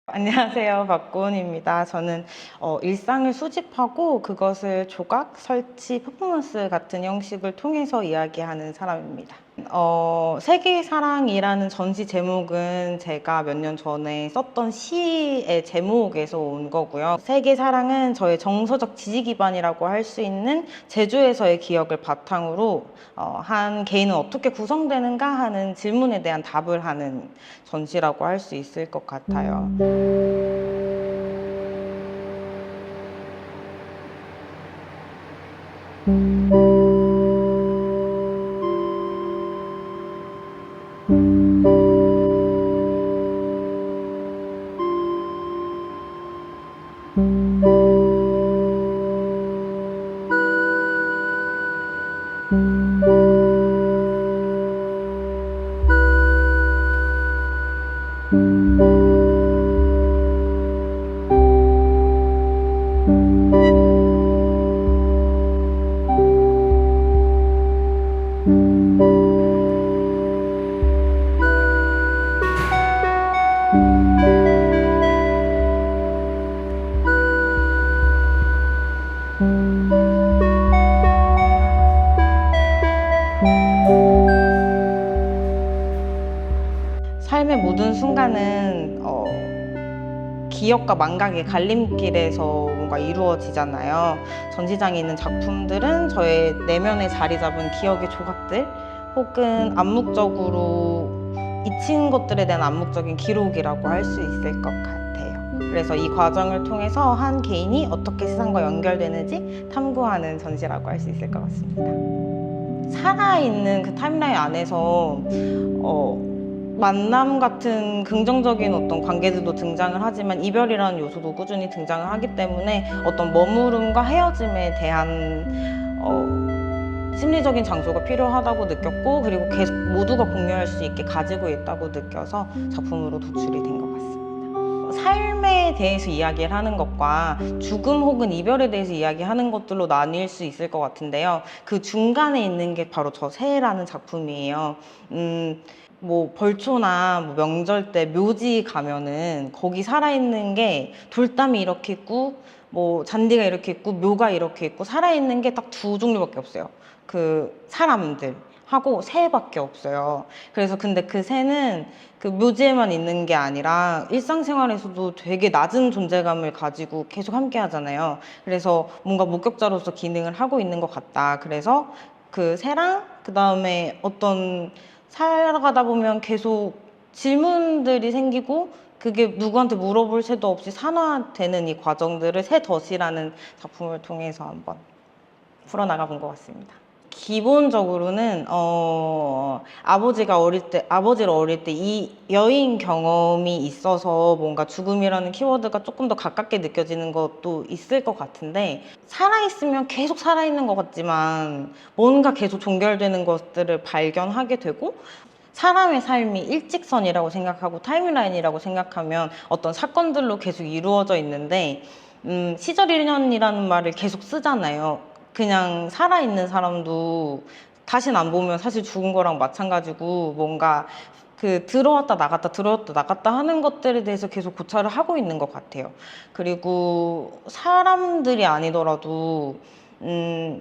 안녕하세요. 박고은입니다. 저는 일상을 수집하고 그것을 조각, 설치, 퍼포먼스 같은 형식을 통해서 이야기하는 사람입니다. 세계사랑이라는 전시 제목은 제가 몇 년 전에 썼던 시의 제목에서 온 거고요. 세계사랑은 저의 정서적 지지 기반이라고 할 수 있는 제주에서의 기억을 바탕으로 한 개인은 어떻게 구성되는가 하는 질문에 대한 답을 하는 전시라고 할 수 있을 것 같아요. 삶의 모든 순간은 기억과 망각의 갈림길에서 뭔가 이루어지잖아요. 전시장에 있는 작품들은 저의 내면에 자리 잡은 기억의 조각들 혹은 암묵적으로 잊힌 것들에 대한 암묵적인 기록이라고 할 수 있을 것 같아요. 그래서 이 과정을 통해서 한 개인이 어떻게 세상과 연결되는지 탐구하는 전시라고 할 수 있을 것 같습니다. 살아있는 그 타임라인 안에서 만남 같은 긍정적인 어떤 관계들도 등장을 하지만 이별이라는 요소도 꾸준히 등장을 하기 때문에 어떤 머무름과 헤어짐에 대한 심리적인 장소가 필요하다고 느꼈고, 그리고 계속 모두가 공유할 수 있게 가지고 있다고 느껴서 작품으로 도출이 된 것 같습니다. 삶에 대해서 이야기를 하는 것과 죽음 혹은 이별에 대해서 이야기하는 것들로 나뉠 수 있을 것 같은데요. 그 중간에 있는 게 바로 저 새라는 작품이에요. 뭐 벌초나 뭐 명절 때 묘지 가면은 거기 살아있는 게 돌담이 이렇게 있고 뭐 잔디가 이렇게 있고 묘가 이렇게 있고 살아있는 게 딱 두 종류밖에 없어요. 그 사람들 하고 새밖에 없어요. 그래서 근데 그 새는 그 묘지에만 있는 게 아니라 일상생활에서도 되게 낮은 존재감을 가지고 계속 함께 하잖아요. 그래서 뭔가 목격자로서 기능을 하고 있는 것 같다. 그래서 그 새랑 그 다음에 어떤 살아가다 보면 계속 질문들이 생기고 그게 누구한테 물어볼 새도 없이 산화되는 이 과정들을 새덫이라는 작품을 통해서 한번 풀어나가 본 것 같습니다. 기본적으로는 아버지를 어릴 때 이 여인 경험이 있어서 뭔가 죽음이라는 키워드가 조금 더 가깝게 느껴지는 것도 있을 것 같은데, 살아있으면 계속 살아있는 것 같지만 뭔가 계속 종결되는 것들을 발견하게 되고, 사람의 삶이 일직선이라고 생각하고 타임라인이라고 생각하면 어떤 사건들로 계속 이루어져 있는데, 시절 인연이라는 말을 계속 쓰잖아요. 그냥 살아있는 사람도 다신 안 보면 사실 죽은 거랑 마찬가지고, 뭔가 그 들어왔다 나갔다 들어왔다 나갔다 하는 것들에 대해서 계속 고찰을 하고 있는 것 같아요. 그리고 사람들이 아니더라도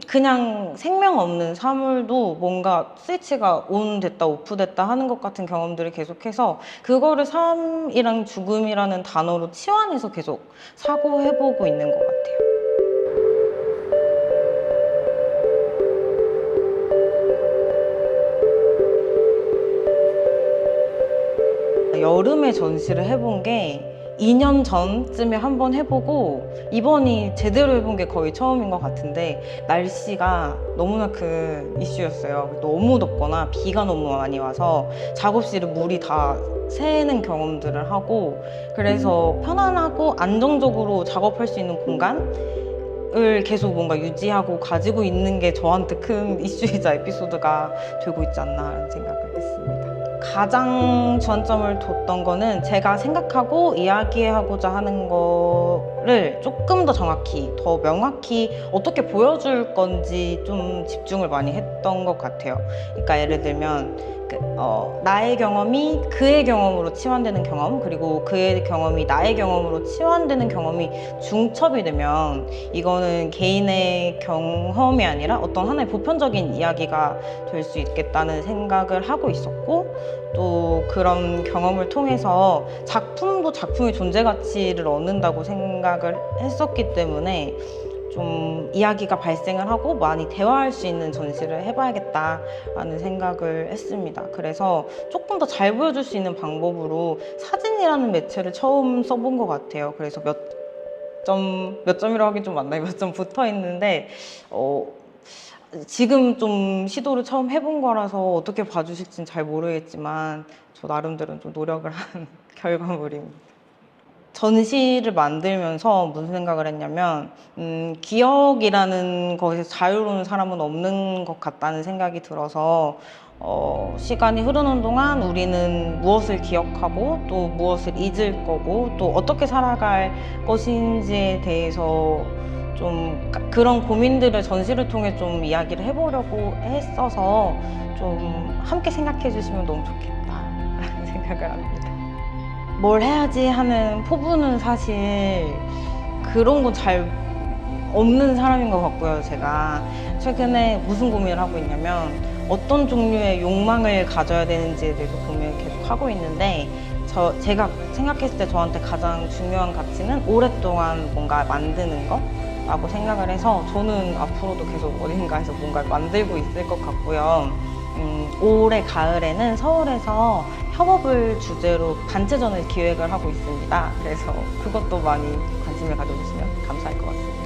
그냥 생명 없는 사물도 뭔가 스위치가 온 됐다 오프 됐다 하는 것 같은 경험들을 계속해서 그거를 삶이랑 죽음이라는 단어로 치환해서 계속 사고해보고 있는 것 같아요. 여름에 전시를 해본 게 2년 전쯤에 한번 해보고 이번이 제대로 해본 게 거의 처음인 것 같은데 날씨가 너무나 큰 이슈였어요. 너무 덥거나 비가 너무 많이 와서 작업실에 물이 다 새는 경험들을 하고 그래서 편안하고 안정적으로 작업할 수 있는 공간을 계속 뭔가 유지하고 가지고 있는 게 저한테 큰 이슈이자 에피소드가 되고 있지 않나 하는 생각을 했습니다. 가장 주안점을 뒀던 거는 제가 생각하고 이야기하고자 하는 거를 조금 더 정확히, 더 명확히 어떻게 보여줄 건지 좀 집중을 많이 했던 것 같아요. 그러니까 예를 들면 나의 경험이 그의 경험으로 치환되는 경험, 그리고 그의 경험이 나의 경험으로 치환되는 경험이 중첩이 되면 이거는 개인의 경험이 아니라 어떤 하나의 보편적인 이야기가 될 수 있겠다는 생각을 하고 있었고, 또 그런 경험을 통해서 작품도 작품의 존재 가치를 얻는다고 생각을 했었기 때문에 좀 이야기가 발생을 하고 많이 대화할 수 있는 전시를 해봐야겠다라는 생각을 했습니다. 그래서 조금 더 잘 보여줄 수 있는 방법으로 사진이라는 매체를 처음 써본 것 같아요. 그래서 몇 점이라고 하긴 좀 맞나요? 몇 점 붙어 있는데 지금 좀 시도를 처음 해본 거라서 어떻게 봐주실지는 잘 모르겠지만 저 나름대로 좀 노력을 한 결과물입니다. 전시를 만들면서 무슨 생각을 했냐면 기억이라는 것에서 자유로운 사람은 없는 것 같다는 생각이 들어서 시간이 흐르는 동안 우리는 무엇을 기억하고 또 무엇을 잊을 거고 또 어떻게 살아갈 것인지에 대해서 좀 그런 고민들을 전시를 통해 좀 이야기를 해보려고 했어서 좀 함께 생각해 주시면 너무 좋겠다라는 생각을 합니다. 뭘 해야지 하는 포부는 사실 그런 건 잘 없는 사람인 것 같고요. 제가 최근에 무슨 고민을 하고 있냐면 어떤 종류의 욕망을 가져야 되는지에 대해서 고민을 계속 하고 있는데 제가 생각했을 때 저한테 가장 중요한 가치는 오랫동안 뭔가 만드는 거라고 생각을 해서 저는 앞으로도 계속 어딘가에서 뭔가를 만들고 있을 것 같고요. 올해 가을에는 서울에서 협업을 주제로 단체전을 기획을 하고 있습니다. 그래서 그것도 많이 관심을 가져주시면 감사할 것 같습니다.